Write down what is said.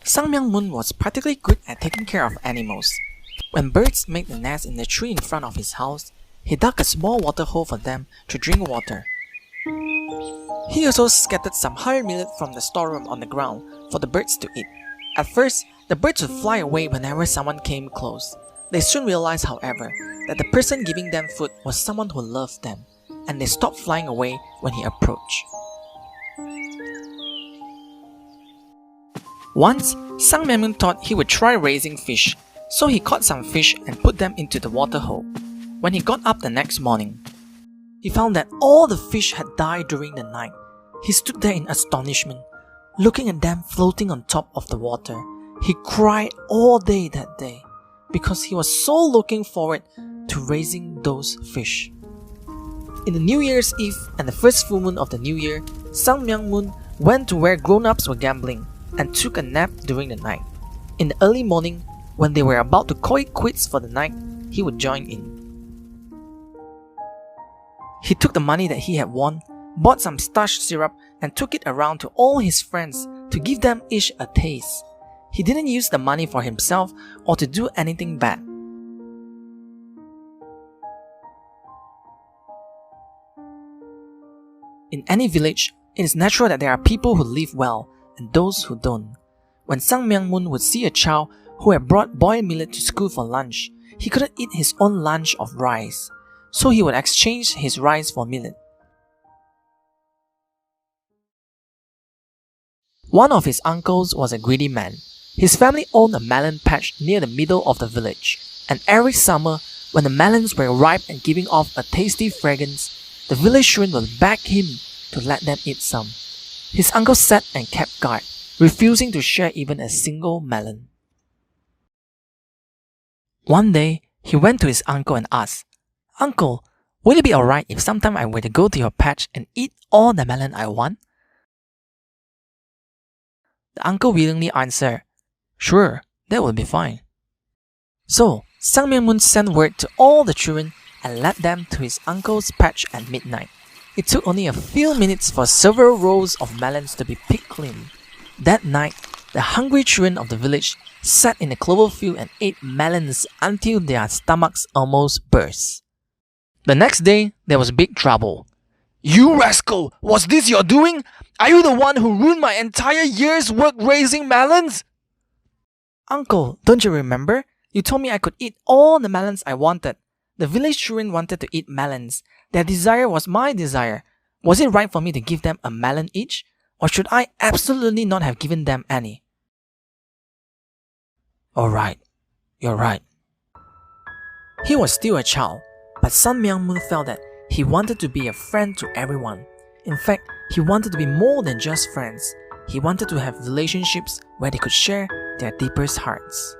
Sang Myung-moon was particularly good at taking care of animals. When birds made the nest in the tree in front of his house, he dug a small water hole for them to drink water. He also scattered some hard millet from the storeroom on the ground for the birds to eat. At first, the birds would fly away whenever someone came close. They soon realized, however, that the person giving them food was someone who loved them, and they stopped flying away when he approached. Once, Sang Myung-moon thought he would try raising fish, so he caught some fish and put them into the water hole. When he got up the next morning, he found that all the fish had died during the night. He stood there in astonishment, looking at them floating on top of the water. He cried all day that day, because he was so looking forward to raising those fish. In the New Year's Eve and the first full moon of the new year, Sang Myung-moon went to where grown-ups were gambling and took a nap during the night. In the early morning, when they were about to call it quits for the night, he would join in. He took the money that he had won, bought some starch syrup, and took it around to all his friends to give them each a taste. He didn't use the money for himself or to do anything bad. In any village, it is natural that there are people who live well and those who don't. When Sang Myung-moon would see a child who had brought boiled millet to school for lunch, he couldn't eat his own lunch of rice, so he would exchange his rice for millet. One of his uncles was a greedy man. His family owned a melon patch near the middle of the village, and every summer, when the melons were ripe and giving off a tasty fragrance, the village children would beg him to let them eat some. His uncle sat and kept guard, refusing to share even a single melon. One day, he went to his uncle and asked, "Uncle, would it be alright if sometime I were to go to your patch and eat all the melon I want?" The uncle willingly answered, "Sure, that will be fine." So, Sang Myung-moon sent word to all the children and led them to his uncle's patch at midnight. It took only a few minutes for several rows of melons to be picked clean. That night, the hungry children of the village sat in the clover field and ate melons until their stomachs almost burst. The next day, there was big trouble. "You rascal! Was this your doing? Are you the one who ruined my entire year's work raising melons?" "Uncle, don't you remember? You told me I could eat all the melons I wanted. The village children wanted to eat melons. Their desire was my desire. Was it right for me to give them a melon each? Or should I absolutely not have given them any?" "Alright, you're right." He was still a child, but Sang Myung-moon felt that he wanted to be a friend to everyone. In fact, he wanted to be more than just friends. He wanted to have relationships where they could share their deepest hearts.